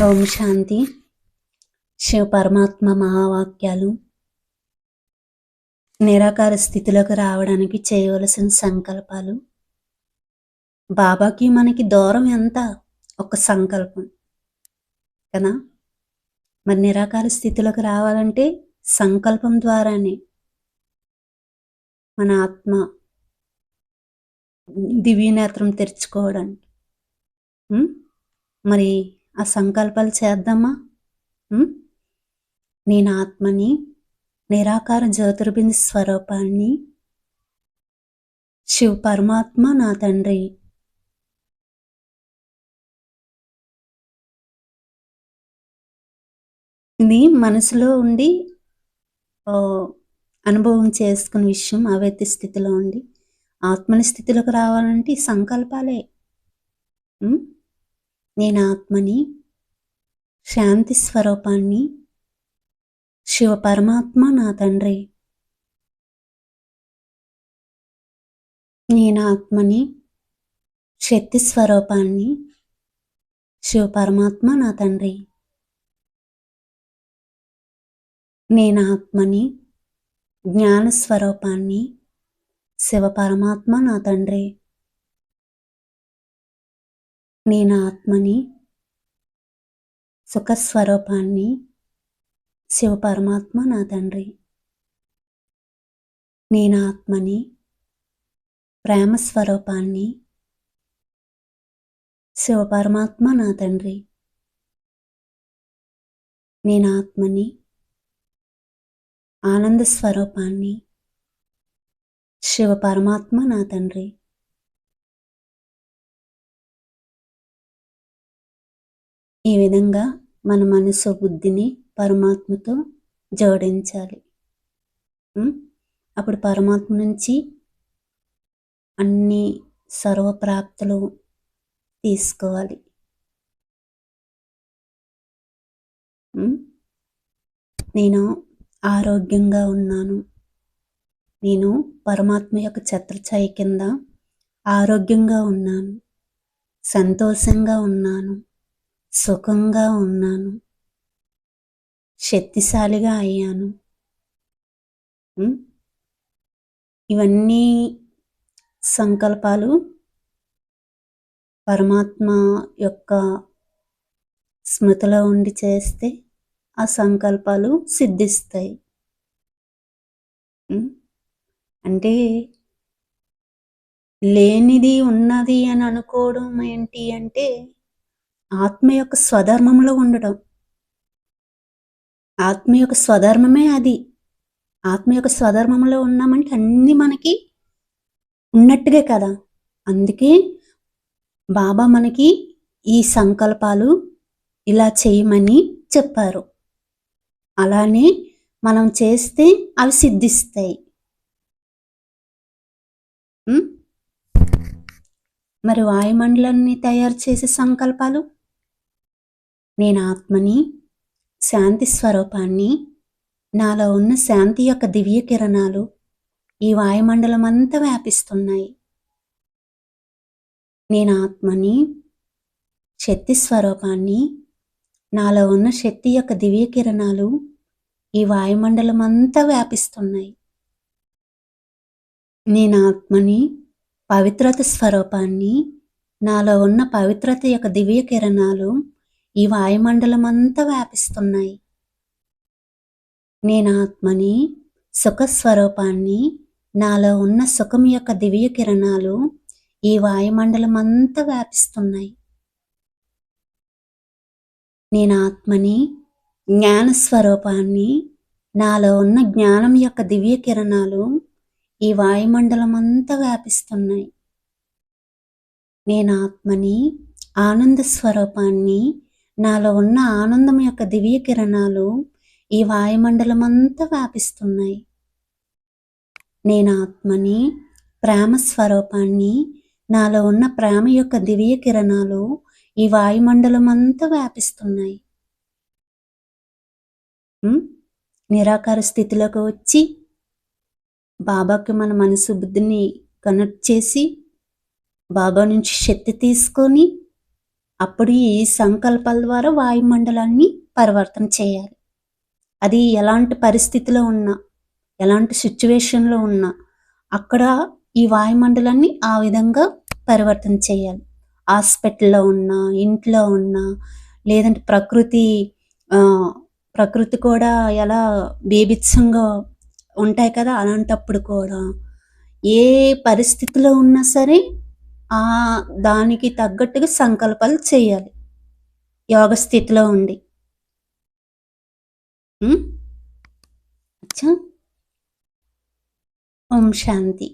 ఓం శాంతి. శివ పరమాత్మ మహావాక్యాలు. నిరాకార స్థితిలోకి రావడానికి చేయవలసిన సంకల్పాలు. బాబాకి మనకి దూరం ఎంత? ఒక సంకల్పం కదా. మరి నిరాకార స్థితిలోకి రావాలంటే సంకల్పం ద్వారానే మన ఆత్మ దివ్యనేత్రం తెరుచుకోవడానికి. మరి ఆ సంకల్పాలు చేద్దామా? నేను ఆత్మని, నిరాకార జ్యోతిర్బిందు స్వరూపాన్ని, శివ పరమాత్మ నా తండ్రి. ఇది మనసులో ఉండి అనుభవం చేసుకునే విషయం. అవ్యక్త స్థితిలో ఉండి ఆత్మని స్థితిలోకి రావాలంటే ఈ సంకల్పాలే. నేను ఆత్మని, శాంతి స్వరూపాన్ని, శివ పరమాత్మ నా తండ్రి. నేను ఆత్మని, శక్తి స్వరూపాన్ని, శివ పరమాత్మ నా తండ్రి. నేను ఆత్మని, జ్ఞాన స్వరూపాన్ని, శివ పరమాత్మ నా తండ్రి. నేను ఆత్మని, సుఖస్వరూపాన్ని, శివ పరమాత్మ నా తండ్రి. నేను ఆత్మని, ప్రేమ స్వరూపాన్ని, శివ పరమాత్మ నా తండ్రి. నేను ఆత్మని, ఆనంద స్వరూపాన్ని, శివ పరమాత్మ నా తండ్రి. ఈ విధంగా మన మనసు బుద్ధిని పరమాత్మతో జోడించాలి. అప్పుడు పరమాత్మ నుంచి అన్ని సర్వప్రాప్తులు తీసుకోవాలి. నేను ఆరోగ్యంగా ఉన్నాను. నేను పరమాత్మ యొక్క ఛత్రఛాయ కింద ఆరోగ్యంగా ఉన్నాను, సంతోషంగా ఉన్నాను, సుఖంగా ఉన్నాను, శక్తిశాలిగా అయ్యాను. ఇవన్నీ సంకల్పాలు పరమాత్మ యొక్క స్మృతిలో ఉండి చేస్తే ఆ సంకల్పాలు సిద్ధిస్తాయి. అంటే లేనిది ఉన్నది అని అనుకోవడం ఏంటి అంటే ఆత్మ యొక్క స్వధర్మంలో ఉండడం. ఆత్మ యొక్క స్వధర్మమే అది. ఆత్మ యొక్క స్వధర్మంలో ఉన్నామంటే అన్నీ మనకి ఉన్నట్టుగా కదా. అందుకే బాబా మనకి ఈ సంకల్పాలు ఇలా చేయమని చెప్పారు. అలానే మనం చేస్తే అవి సిద్ధిస్తాయి. మరి వాయుమండలాన్ని తయారు చేసే సంకల్పాలు. నేను ఆత్మని, శాంతి స్వరూపాన్ని, నాలో ఉన్న శాంతి యొక్క దివ్య కిరణాలు ఈ వాయుమండలం అంతా వ్యాపిస్తున్నాయి. నేను ఆత్మని, శక్తి స్వరూపాన్ని, నాలో ఉన్న శక్తి యొక్క దివ్య కిరణాలు ఈ వాయుమండలం అంతా వ్యాపిస్తున్నాయి. నేను ఆత్మని, పవిత్రత స్వరూపాన్ని, నాలో ఉన్న పవిత్రత యొక్క దివ్య కిరణాలు ఈ వాయుమండలం అంతా వ్యాపిస్తున్నాయి. నేను ఆత్మని, సుఖస్వరూపాన్ని, నాలో ఉన్న సుఖం యొక్క దివ్య కిరణాలు ఈ వాయుమండలం అంతా వ్యాపిస్తున్నాయి. నేను ఆత్మని, జ్ఞాన స్వరూపాన్ని, నాలో ఉన్న జ్ఞానం యొక్క దివ్య కిరణాలు ఈ వాయుమండలం అంతా వ్యాపిస్తున్నాయి. నేను ఆత్మని, ఆనంద స్వరూపాన్ని, నాలో ఉన్న ఆనందం యొక్క దివ్య కిరణాలు ఈ వాయుమండలం అంతా వ్యాపిస్తున్నాయి. నేను ఆత్మని, ప్రేమ స్వరూపాన్ని, నాలో ఉన్న ప్రేమ యొక్క దివ్య కిరణాలు ఈ వాయుమండలం అంతా వ్యాపిస్తున్నాయి. నిరాకార స్థితిలోకి వచ్చి బాబాకి మన మనసు బుద్ధిని కనెక్ట్ చేసి బాబా నుంచి శక్తి తీసుకొని అప్పుడు ఈ సంకల్పాల ద్వారా వాయుమండలాన్ని పరివర్తన చేయాలి. అది ఎలాంటి పరిస్థితిలో ఉన్నా, ఎలాంటి సిట్యుయేషన్‌లో ఉన్నా, అక్కడ ఈ వాయుమండలాన్ని ఆ విధంగా పరివర్తన చేయాలి. హాస్పిటల్‌లో ఉన్నా, ఇంట్లో ఉన్నా, లేదంటే ఆహ్, ప్రకృతి కూడా ఎలా బీభత్సంగా ఉంటాయి కదా! అలాంటప్పుడు కూడా ఏ పరిస్థితిలో ఉన్నా సరే దానికి తగ్గట్టుగా సంకల్పాలు చేయాలి. యోగ స్థితిలో ఉండి. హ్మ్. అచ్చా! ఓం శాంతి.